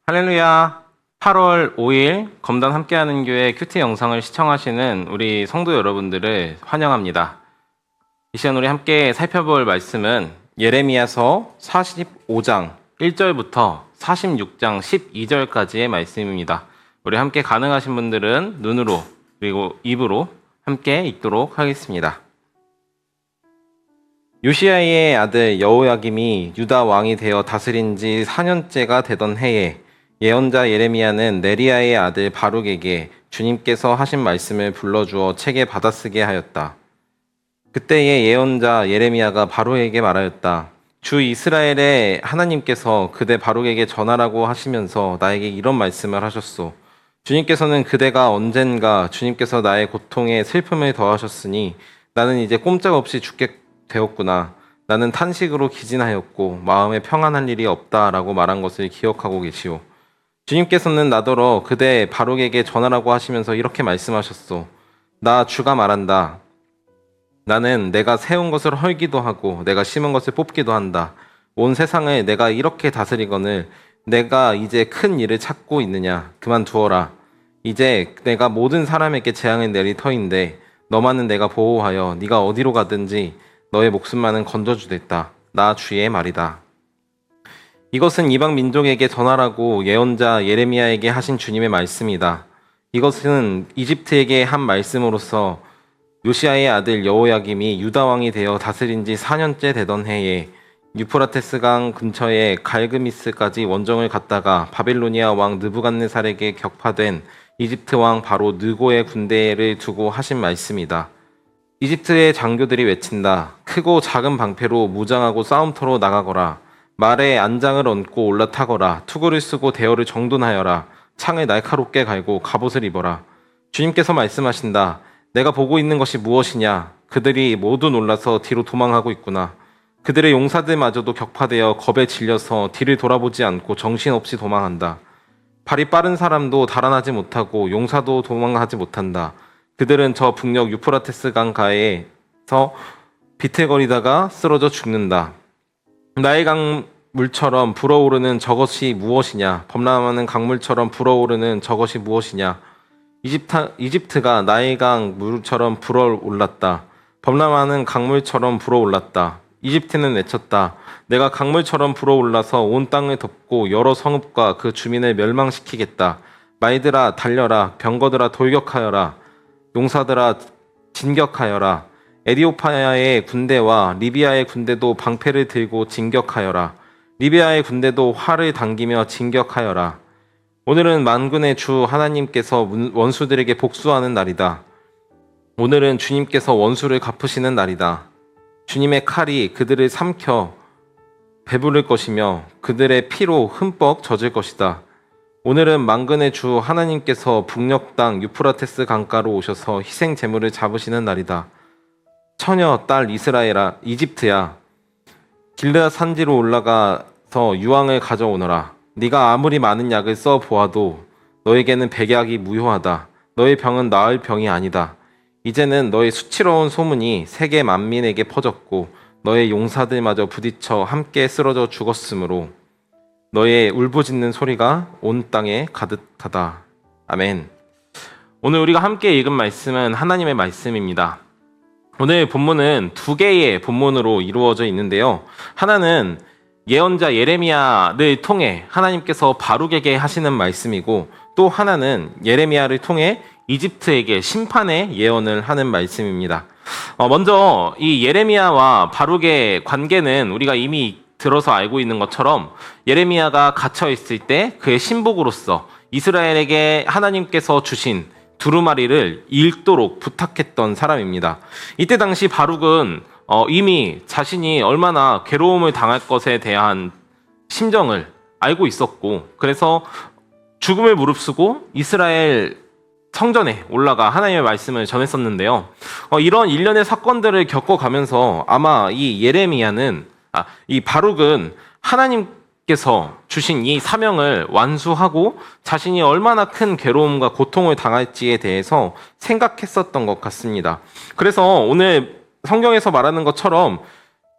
할렐루야. 8월 5일 검단 함께하는 교회 큐티 영상을 시청하시는 우리 성도 여러분들을 환영합니다. 이 시간 우리 함께 살펴볼 말씀은 예레미야서 45장 1절부터 46장 12절까지의 말씀입니다. 우리 함께 가능하신 분들은 눈으로 그리고 입으로 함께 읽도록 하겠습니다. 요시야의 아들 여호야김이 유다 왕이 되어 다스린 지 4년째가 되던 해에 예언자 예레미야는 네리야의 아들 바룩에게 주님께서 하신 말씀을 불러주어 책에 받아쓰게 하였다. 그때의 예언자 예레미야가 바룩에게 말하였다. 주 이스라엘의 하나님께서 그대 바룩에게 전하라고 하시면서 나에게 이런 말씀을 하셨소. 주님께서는 그대가 언젠가 주님께서 나의 고통에 슬픔을 더하셨으니 나는 이제 꼼짝없이 죽게 되었구나. 나는 탄식으로 기진하였고 마음에 평안할 일이 없다라고 말한 것을 기억하고 계시오. 주님께서는 나더러 그대 바룩에게 전하라고 하시면서 이렇게 말씀하셨소. 나 주가 말한다. 나는 내가 세운 것을 헐기도 하고 내가 심은 것을 뽑기도 한다. 온 세상을 내가 이렇게 다스리거늘 내가 이제 큰 일을 찾고 있느냐. 그만두어라. 이제 내가 모든 사람에게 재앙을 내릴 터인데 너만은 내가 보호하여 네가 어디로 가든지 너의 목숨만은 건져주겠다. 나 주의 말이다. 이것은 이방 민족에게 전하라고 예언자 예레미야에게 하신 주님의 말씀이다. 이것은 이집트에게 한 말씀으로서 요시야의 아들 여호야김이 유다 왕이 되어 다스린 지 4년째 되던 해에 유프라테스 강 근처의 갈그미스까지 원정을 갔다가 바빌로니아 왕 느부갓네살에게 격파된 이집트 왕 바로 느고의 군대를 두고 하신 말씀이다. 이집트의 장교들이 외친다. 크고 작은 방패로 무장하고 싸움터로 나가거라. 말에 안장을 얹고 올라타거라. 투구를 쓰고 대어를 정돈하여라. 창을 날카롭게 갈고 갑옷을 입어라. 주님께서 말씀하신다. 내가 보고 있는 것이 무엇이냐? 그들이 모두 놀라서 뒤로 도망하고 있구나. 그들의 용사들마저도 격파되어 겁에 질려서 뒤를 돌아보지 않고 정신없이 도망한다. 발이 빠른 사람도 달아나지 못하고 용사도 도망하지 못한다. 그들은 저 북녘 유프라테스 강가에서 비틀거리다가 쓰러져 죽는다. 나의 강물처럼 불어오르는 저것이 무엇이냐? 범람하는 강물처럼 불어오르는 저것이 무엇이냐? 이집트가 나의 강물처럼 불어올랐다. 범람하는 강물처럼 불어올랐다. 이집트는 외쳤다. 내가 강물처럼 불어올라서 온 땅을 덮고 여러 성읍과 그 주민을 멸망시키겠다. 말들아 달려라. 병거들아 돌격하여라. 용사들아 진격하여라. 에디오피아의 군대와 리비아의 군대도 방패를 들고 진격하여라. 리비아의 군대도 활을 당기며 진격하여라. 오늘은 만군의 주 하나님께서 원수들에게 복수하는 날이다. 오늘은 주님께서 원수를 갚으시는 날이다. 주님의 칼이 그들을 삼켜 배부를 것이며 그들의 피로 흠뻑 젖을 것이다. 오늘은 만군의 주 하나님께서 북녘 땅 유프라테스 강가로 오셔서 희생 제물을 잡으시는 날이다. 처녀 딸 이집트야. 길르앗 산지로 올라가서 유황을 가져오너라. 네가 아무리 많은 약을 써 보아도 너에게는 백약이 무효하다. 너의 병은 나을 병이 아니다. 이제는 너의 수치로운 소문이 세계 만민에게 퍼졌고 너의 용사들마저 부딪혀 함께 쓰러져 죽었으므로 너의 울부짖는 소리가 온 땅에 가득하다. 아멘. 오늘 우리가 함께 읽은 말씀은 하나님의 말씀입니다. 오늘 본문은 두 개의 본문으로 이루어져 있는데요. 하나는 예언자 예레미야를 통해 하나님께서 바룩에게 하시는 말씀이고 또 하나는 예레미야를 통해 이집트에게 심판의 예언을 하는 말씀입니다. 먼저 이 예레미야와 바룩의 관계는 우리가 이미 들어서 알고 있는 것처럼 예레미야가 갇혀 있을 때 그의 신복으로서 이스라엘에게 하나님께서 주신 두루마리를 읽도록 부탁했던 사람입니다. 이때 당시 바룩은 이미 자신이 얼마나 괴로움을 당할 것에 대한 심정을 알고 있었고 그래서 죽음을 무릅쓰고 이스라엘 성전에 올라가 하나님의 말씀을 전했었는데요. 이런 일련의 사건들을 겪어가면서 아마 이 바룩은 하나님께서 주신 이 사명을 완수하고 자신이 얼마나 큰 괴로움과 고통을 당할지에 대해서 생각했었던 것 같습니다. 그래서 오늘 성경에서 말하는 것처럼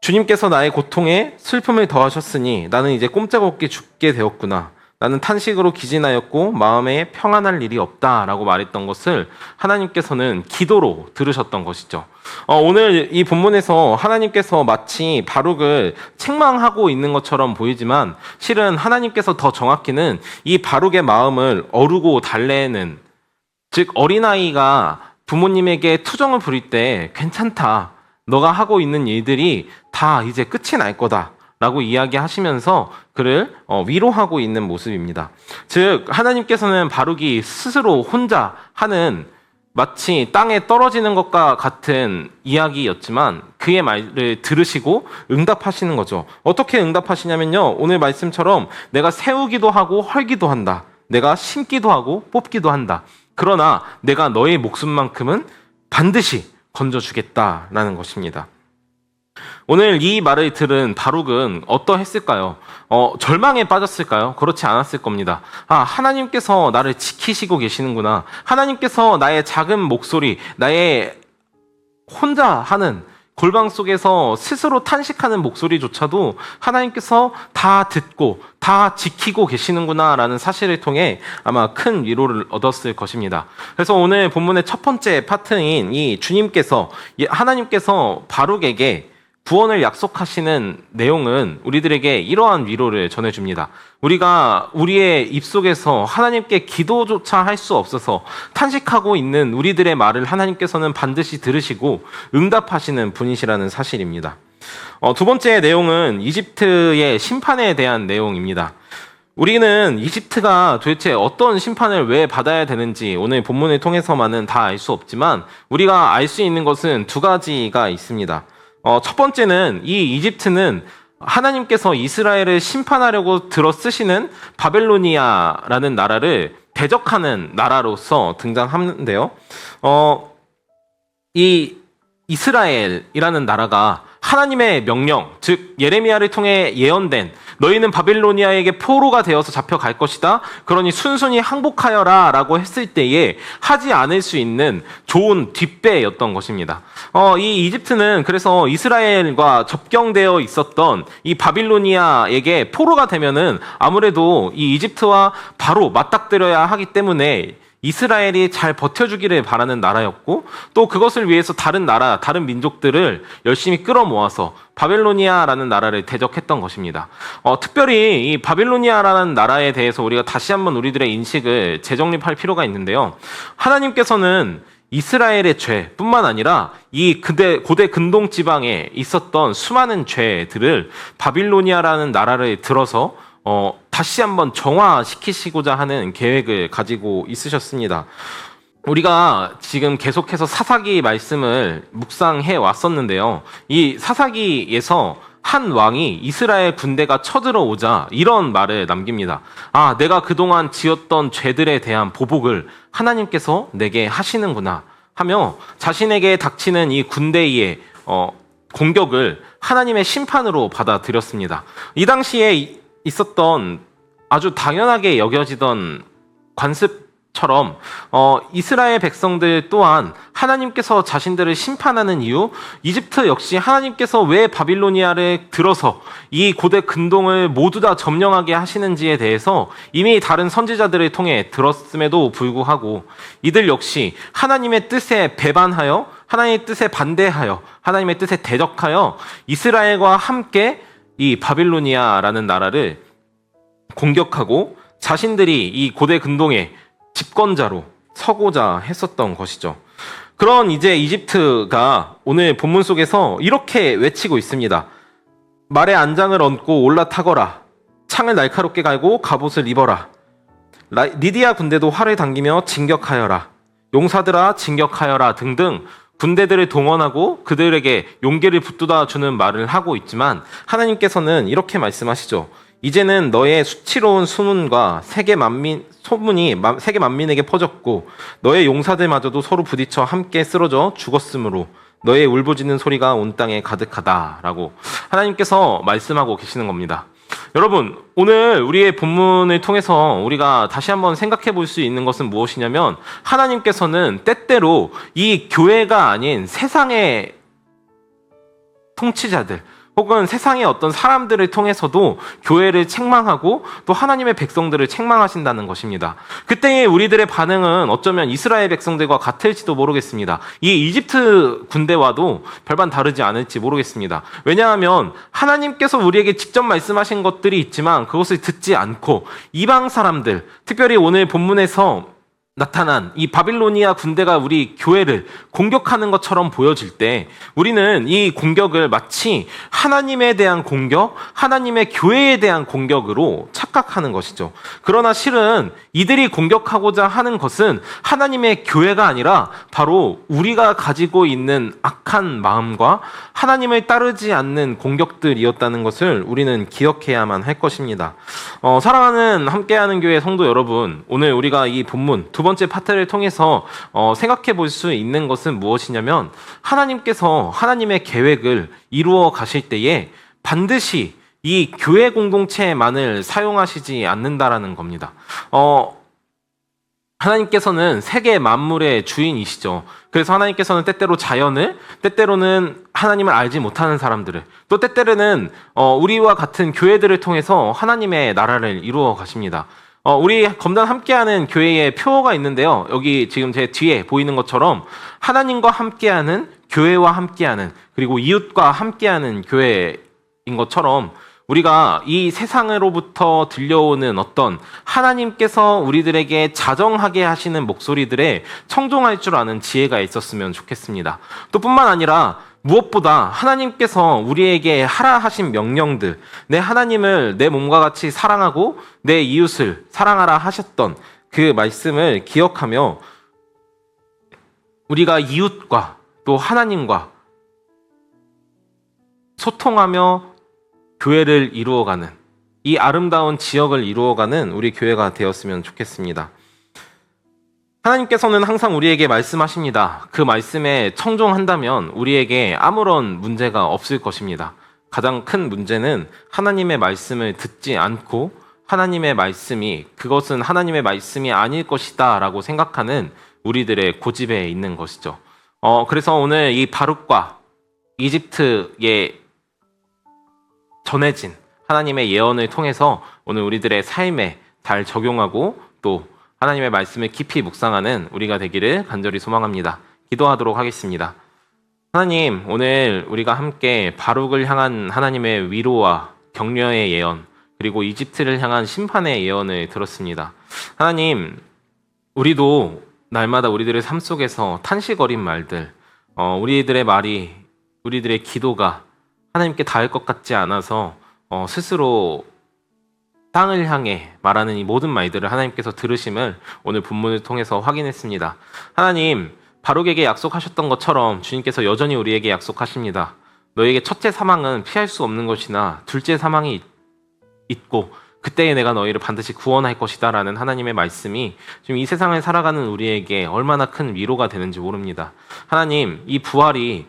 주님께서 나의 고통에 슬픔을 더하셨으니 나는 이제 꼼짝없이 죽게 되었구나. 나는 탄식으로 기진하였고 마음에 평안할 일이 없다라고 말했던 것을 하나님께서는 기도로 들으셨던 것이죠. 오늘 이 본문에서 하나님께서 마치 바룩을 책망하고 있는 것처럼 보이지만 실은 하나님께서 더 정확히는 이 바룩의 마음을 어루고 달래는, 즉 어린아이가 부모님에게 투정을 부릴 때 괜찮다, 너가 하고 있는 일들이 다 이제 끝이 날 거다 라고 이야기하시면서 그를 위로하고 있는 모습입니다. 즉 하나님께서는 바룩이 스스로 혼자 하는 마치 땅에 떨어지는 것과 같은 이야기였지만 그의 말을 들으시고 응답하시는 거죠. 어떻게 응답하시냐면요, 오늘 말씀처럼 내가 세우기도 하고 헐기도 한다, 내가 심기도 하고 뽑기도 한다, 그러나 내가 너의 목숨만큼은 반드시 건져주겠다라는 것입니다. 오늘 이 말을 들은 바룩은 어떠했을까요? 절망에 빠졌을까요? 그렇지 않았을 겁니다. 하나님께서 나를 지키시고 계시는구나. 하나님께서 나의 작은 목소리, 나의 혼자 하는 골방 속에서 스스로 탄식하는 목소리조차도 하나님께서 다 듣고 다 지키고 계시는구나라는 사실을 통해 아마 큰 위로를 얻었을 것입니다. 그래서 오늘 본문의 첫 번째 파트인 이 하나님께서 바룩에게 구원을 약속하시는 내용은 우리들에게 이러한 위로를 전해줍니다. 우리가 우리의 입속에서 하나님께 기도조차 할 수 없어서 탄식하고 있는 우리들의 말을 하나님께서는 반드시 들으시고 응답하시는 분이시라는 사실입니다. 두 번째 내용은 이집트의 심판에 대한 내용입니다. 우리는 이집트가 도대체 어떤 심판을 왜 받아야 되는지 오늘 본문을 통해서만은 다 알 수 없지만 우리가 알 수 있는 것은 두 가지가 있습니다. 첫 번째는 이 이집트는 하나님께서 이스라엘을 심판하려고 들어 쓰시는 바벨로니아라는 나라를 대적하는 나라로서 등장하는데요. 이 이스라엘이라는 나라가 하나님의 명령, 즉 예레미야를 통해 예언된 너희는 바빌로니아에게 포로가 되어서 잡혀갈 것이다, 그러니 순순히 항복하여라 라고 했을 때에 하지 않을 수 있는 좋은 뒷배였던 것입니다. 이 이집트는 그래서 이스라엘과 접경되어 있었던 이 바빌로니아에게 포로가 되면은 아무래도 이 이집트와 바로 맞닥뜨려야 하기 때문에 이스라엘이 잘 버텨주기를 바라는 나라였고, 또 그것을 위해서 다른 나라, 다른 민족들을 열심히 끌어모아서 바벨로니아라는 나라를 대적했던 것입니다. 특별히 이 바벨로니아라는 나라에 대해서 우리가 다시 한번 우리들의 인식을 재정립할 필요가 있는데요. 하나님께서는 이스라엘의 죄뿐만 아니라 이 고대 근동 지방에 있었던 수많은 죄들을 바빌로니아라는 나라를 들어서 다시 한번 정화시키시고자 하는 계획을 가지고 있으셨습니다. 우리가 지금 계속해서 사사기 말씀을 묵상해 왔었는데요. 이 사사기에서 한 왕이 이스라엘 군대가 쳐들어오자 이런 말을 남깁니다. 내가 그동안 지었던 죄들에 대한 보복을 하나님께서 내게 하시는구나 하며 자신에게 닥치는 이 군대의 공격을 하나님의 심판으로 받아들였습니다. 이 당시에 있었던 아주 당연하게 여겨지던 관습처럼 이스라엘 백성들 또한 하나님께서 자신들을 심판하는 이유, 이집트 역시 하나님께서 왜 바빌로니아를 들어서 이 고대 근동을 모두 다 점령하게 하시는지에 대해서 이미 다른 선지자들을 통해 들었음에도 불구하고 이들 역시 하나님의 뜻에 배반하여, 하나님의 뜻에 반대하여, 하나님의 뜻에 대적하여 이스라엘과 함께 이 바빌로니아라는 나라를 공격하고 자신들이 이 고대 근동의 집권자로 서고자 했었던 것이죠. 그런 이제 이집트가 오늘 본문 속에서 이렇게 외치고 있습니다. 말에 안장을 얹고 올라타거라. 창을 날카롭게 갈고 갑옷을 입어라. 리디아 군대도 활을 당기며 진격하여라. 용사들아 진격하여라 등등 군대들을 동원하고 그들에게 용기를 붙돋아 주는 말을 하고 있지만 하나님께서는 이렇게 말씀하시죠. 이제는 너의 수치로운 소문과 세계 소문이 세계 만민에게 퍼졌고 너의 용사들마저도 서로 부딪혀 함께 쓰러져 죽었으므로 너의 울부짖는 소리가 온 땅에 가득하다라고 하나님께서 말씀하고 계시는 겁니다. 여러분, 오늘 우리의 본문을 통해서 우리가 다시 한번 생각해 볼 수 있는 것은 무엇이냐면 하나님께서는 때때로 이 교회가 아닌 세상의 통치자들 혹은 세상의 어떤 사람들을 통해서도 교회를 책망하고 또 하나님의 백성들을 책망하신다는 것입니다. 그때의 우리들의 반응은 어쩌면 이스라엘 백성들과 같을지도 모르겠습니다. 이 이집트 군대와도 별반 다르지 않을지 모르겠습니다. 왜냐하면 하나님께서 우리에게 직접 말씀하신 것들이 있지만 그것을 듣지 않고 이방 사람들, 특별히 오늘 본문에서 나타난 이 바빌로니아 군대가 우리 교회를 공격하는 것처럼 보여질 때 우리는 이 공격을 마치 하나님에 대한 공격, 하나님의 교회에 대한 공격으로 착각하는 것이죠. 그러나 실은 이들이 공격하고자 하는 것은 하나님의 교회가 아니라 바로 우리가 가지고 있는 악한 마음과 하나님을 따르지 않는 공격들이었다는 것을 우리는 기억해야만 할 것입니다. 사랑하는 함께하는 교회 성도 여러분, 오늘 우리가 이 본문 두 번째 파트를 통해서 생각해 볼 수 있는 것은 무엇이냐면 하나님께서 하나님의 계획을 이루어 가실 때에 반드시 이 교회 공동체만을 사용하시지 않는다라는 겁니다. 하나님께서는 세계 만물의 주인이시죠. 그래서 하나님께서는 때때로 자연을, 때때로는 하나님을 알지 못하는 사람들을, 또 때때로는 우리와 같은 교회들을 통해서 하나님의 나라를 이루어 가십니다. 우리 검단 함께하는 교회의 표어가 있는데요. 여기 지금 제 뒤에 보이는 것처럼 하나님과 함께하는, 교회와 함께하는, 그리고 이웃과 함께하는 교회인 것처럼 우리가 이 세상으로부터 들려오는 어떤 하나님께서 우리들에게 자정하게 하시는 목소리들에 청종할 줄 아는 지혜가 있었으면 좋겠습니다. 또 뿐만 아니라 무엇보다 하나님께서 우리에게 하라 하신 명령들, 내 하나님을 내 몸과 같이 사랑하고 내 이웃을 사랑하라 하셨던 그 말씀을 기억하며 우리가 이웃과 또 하나님과 소통하며 교회를 이루어가는, 이 아름다운 지역을 이루어가는 우리 교회가 되었으면 좋겠습니다. 하나님께서는 항상 우리에게 말씀하십니다. 그 말씀에 청종한다면 우리에게 아무런 문제가 없을 것입니다. 가장 큰 문제는 하나님의 말씀을 듣지 않고 하나님의 말씀이 그것은 하나님의 말씀이 아닐 것이다 라고 생각하는 우리들의 고집에 있는 것이죠. 그래서 오늘 이 바룩과 이집트에 전해진 하나님의 예언을 통해서 오늘 우리들의 삶에 잘 적용하고 또 하나님의 말씀을 깊이 묵상하는 우리가 되기를 간절히 소망합니다. 기도하도록 하겠습니다. 하나님, 오늘 우리가 함께 바룩을 향한 하나님의 위로와 격려의 예언, 그리고 이집트를 향한 심판의 예언을 들었습니다. 하나님, 우리도 날마다 우리들의 삶 속에서 탄식어린 말들, 우리들의 말이, 우리들의 기도가 하나님께 닿을 것 같지 않아서 스스로 땅을 향해 말하는 이 모든 말들을 하나님께서 들으심을 오늘 본문을 통해서 확인했습니다. 하나님, 바룩에게 약속하셨던 것처럼 주님께서 여전히 우리에게 약속하십니다. 너에게 첫째 사망은 피할 수 없는 것이나 둘째 사망이 있고 그때에 내가 너희를 반드시 구원할 것이다 라는 하나님의 말씀이 지금 이 세상을 살아가는 우리에게 얼마나 큰 위로가 되는지 모릅니다. 하나님, 이 부활이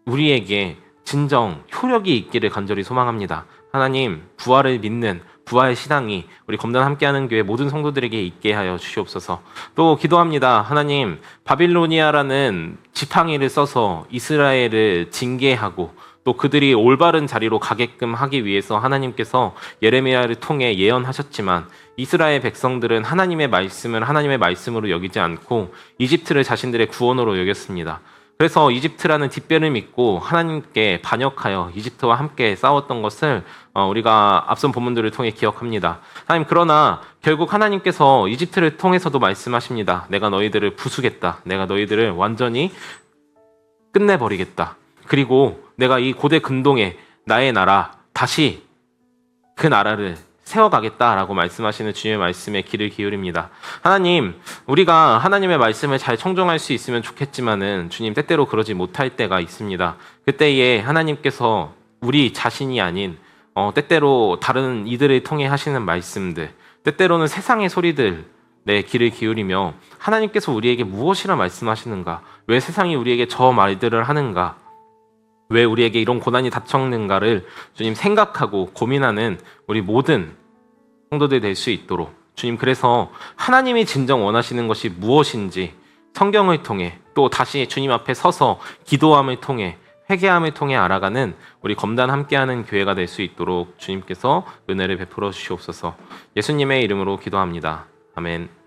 우리에게 진정 효력이 있기를 간절히 소망합니다. 하나님, 부활을 믿는 부활 신앙이 우리 검단 함께하는 교회 모든 성도들에게 있게 하여 주시옵소서. 또 기도합니다. 하나님, 바빌로니아라는 지팡이를 써서 이스라엘을 징계하고 또 그들이 올바른 자리로 가게끔 하기 위해서 하나님께서 예레미야를 통해 예언하셨지만 이스라엘 백성들은 하나님의 말씀을 하나님의 말씀으로 여기지 않고 이집트를 자신들의 구원으로 여겼습니다. 그래서 이집트라는 뒷배를 믿고 하나님께 반역하여 이집트와 함께 싸웠던 것을 우리가 앞선 본문들을 통해 기억합니다. 하나님, 그러나 결국 하나님께서 이집트를 통해서도 말씀하십니다. 내가 너희들을 부수겠다. 내가 너희들을 완전히 끝내버리겠다. 그리고 내가 이 고대 근동에 나의 나라, 다시 그 나라를 세워가겠다라고 말씀하시는 주님의 말씀에 귀를 기울입니다. 하나님, 우리가 하나님의 말씀을 잘 청종할 수 있으면 좋겠지만은 주님, 때때로 그러지 못할 때가 있습니다. 그때에 하나님께서 우리 자신이 아닌 때때로 다른 이들을 통해 하시는 말씀들, 때때로는 세상의 소리들 내 귀를 기울이며 하나님께서 우리에게 무엇이라 말씀하시는가, 왜 세상이 우리에게 저 말들을 하는가, 왜 우리에게 이런 고난이 닥쳤는가를 주님 생각하고 고민하는 우리 모든 성도들 될 수 있도록 주님, 그래서 하나님이 진정 원하시는 것이 무엇인지 성경을 통해 또 다시 주님 앞에 서서 기도함을 통해 회개함을 통해 알아가는 우리 검단 함께하는 교회가 될 수 있도록 주님께서 은혜를 베풀어 주시옵소서. 예수님의 이름으로 기도합니다. 아멘.